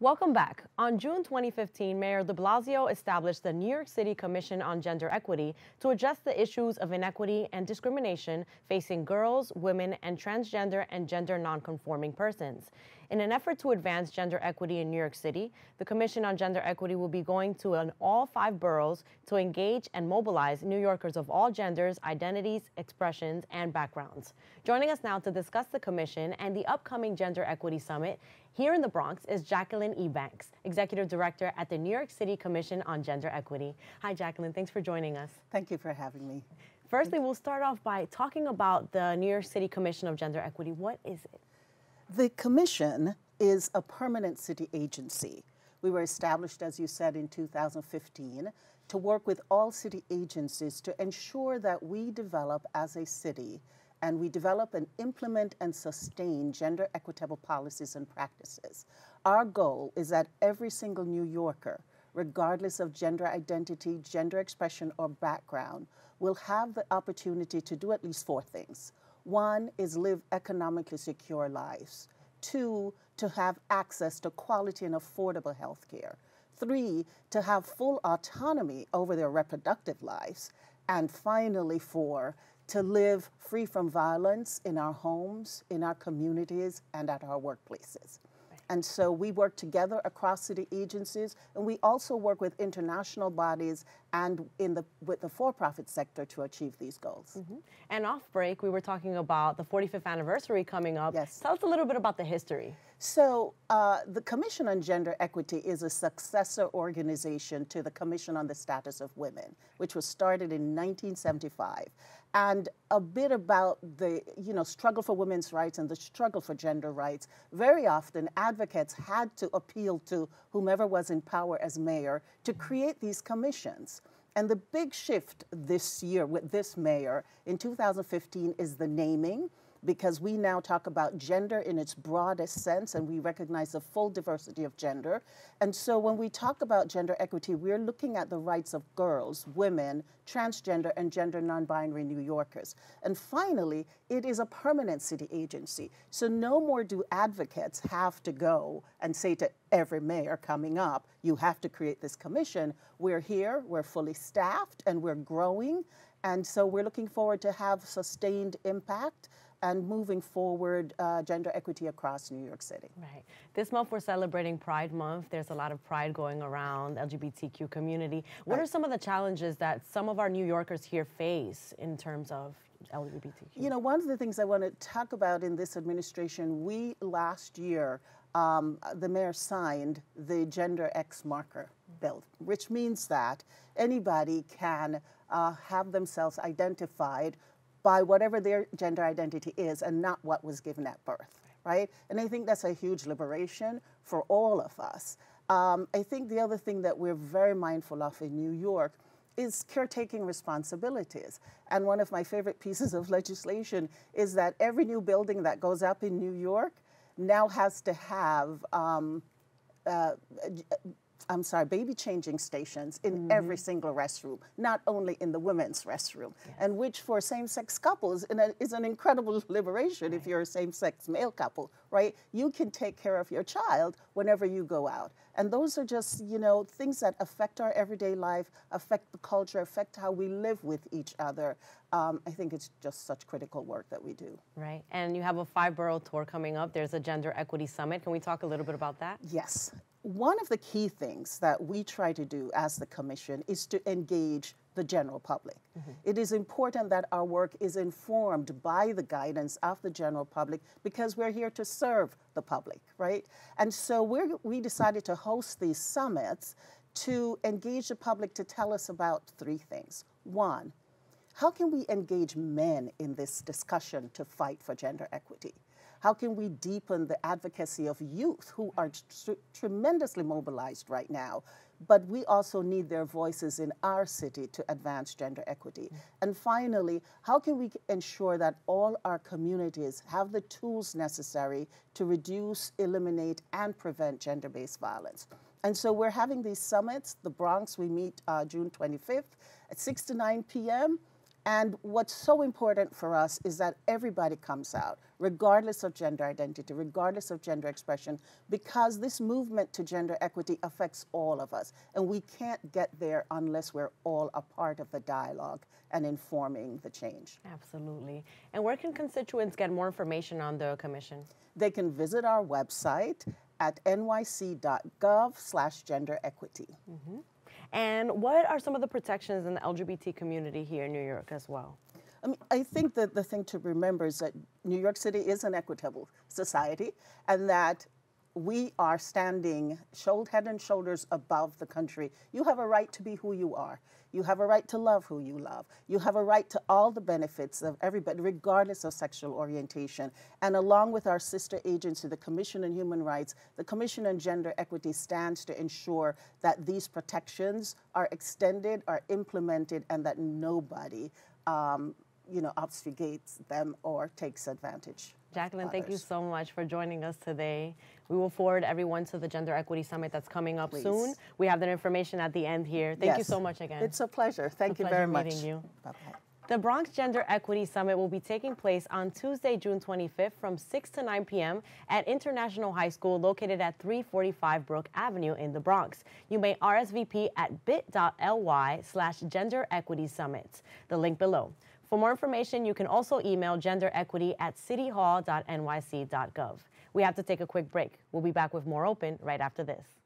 Welcome back. On June 2015, Mayor de Blasio established the New York City Commission on Gender Equity to address the issues of inequity and discrimination facing girls, women, and transgender and gender nonconforming persons. In an effort to advance gender equity in New York City, the Commission on Gender Equity will be going to all 5 boroughs to engage and mobilize New Yorkers of all genders, identities, expressions, and backgrounds. Joining us now to discuss the Commission and the upcoming Gender Equity Summit here in the Bronx is Jacqueline Ebanks, Executive Director at the New York City Commission on Gender Equity. Hi, Jacqueline. Thanks for joining us. Thank you for having me. Firstly, we'll start off by talking about the New York City Commission of Gender Equity. What is it? The Commission is a permanent city agency. We were established, as you said, in 2015 to work with all city agencies to ensure that we develop as a city and we develop and implement and sustain gender equitable policies and practices. Our goal is that every single New Yorker, regardless of gender identity, gender expression, or background, will have the opportunity to do at least 4 things. 1 is live economically secure lives. 2, to have access to quality and affordable health care. 3, to have full autonomy over their reproductive lives. And finally, 4, to live free from violence in our homes, in our communities, and at our workplaces. And so we work together across city agencies, and we also work with international bodies and with the for-profit sector to achieve these goals. Mm-hmm. And off break, we were talking about the 45th anniversary coming up. Yes. Tell us a little bit about the history. So the Commission on Gender Equity is a successor organization to the Commission on the Status of Women, which was started in 1975. And a bit about the struggle for women's rights and the struggle for gender rights. Very often, advocates had to appeal to whomever was in power as mayor to create these commissions. And the big shift this year with this mayor in 2015 is the naming, because we now talk about gender in its broadest sense, and we recognize the full diversity of gender. And so when we talk about gender equity, we're looking at the rights of girls, women, transgender, and gender non-binary New Yorkers. And finally, it is a permanent city agency. So no more do advocates have to go and say to every mayor coming up, you have to create this commission. We're here, we're fully staffed, and we're growing. And so we're looking forward to have sustained impact and moving forward gender equity across New York City. Right. This month we're celebrating Pride Month. There's a lot of pride going around, LGBTQ community. What are some of the challenges that some of our New Yorkers here face in terms of LGBTQ? You know, one of the things I want to talk about in this administration, we last year, the mayor signed the Gender X marker bill, which means that anybody can have themselves identified by whatever their gender identity is and not what was given at birth, right? And I think that's a huge liberation for all of us. I think the other thing that we're very mindful of in New York is caretaking responsibilities. And one of my favorite pieces of legislation is that every new building that goes up in New York now has to have baby changing stations in every single restroom, not only in the women's restroom, and which for same-sex couples is an incredible liberation. If you're a same-sex male couple, right? You can take care of your child whenever you go out. And those are just, things that affect our everyday life, affect the culture, affect how we live with each other. I think it's just such critical work that we do. Right. And you have a 5-borough tour coming up. There's a Gender Equity Summit. Can we talk a little bit about that? Yes. One of the key things that we try to do as the Commission is to engage the general public. It is important that our work is informed by the guidance of the general public because we're here to serve the public, right? And so we decided to host these summits to engage the public to tell us about 3 things. 1, how can we engage men in this discussion to fight for gender equity? How can we deepen the advocacy of youth who are tremendously mobilized right now, but we also need their voices in our city to advance gender equity? And finally, how can we ensure that all our communities have the tools necessary to reduce, eliminate, and prevent gender-based violence? And so we're having these summits. The Bronx, we meet June 25th at 6 to 9 p.m. And what's so important for us is that everybody comes out, regardless of gender identity, regardless of gender expression, because this movement to gender equity affects all of us. And we can't get there unless we're all a part of the dialogue and informing the change. Absolutely. And where can constituents get more information on the commission? They can visit our website at nyc.gov/genderequity. And what are some of the protections in the LGBT community here in New York as well? I think that the thing to remember is that New York City is an equitable society, and that we are standing head and shoulders above the country. You have a right to be who you are. You have a right to love who you love. You have a right to all the benefits of everybody, regardless of sexual orientation. And along with our sister agency, the Commission on Human Rights, the Commission on Gender Equity stands to ensure that these protections are extended, are implemented, and that nobody obfuscates them or takes advantage. Jacqueline, thank you so much for joining us today. We will forward everyone to the Gender Equity Summit that's coming up soon. We have that information at the end here. Thank you so much again. It's a pleasure. Thank you very much. Meeting you. Bye-bye. The Bronx Gender Equity Summit will be taking place on Tuesday, June 25th from 6 to 9 p.m. at International High School located at 345 Brook Avenue in the Bronx. You may RSVP at bit.ly/Gender Equity Summit. The link below. For more information, you can also email genderequity@cityhall.nyc.gov. We have to take a quick break. We'll be back with more Open right after this.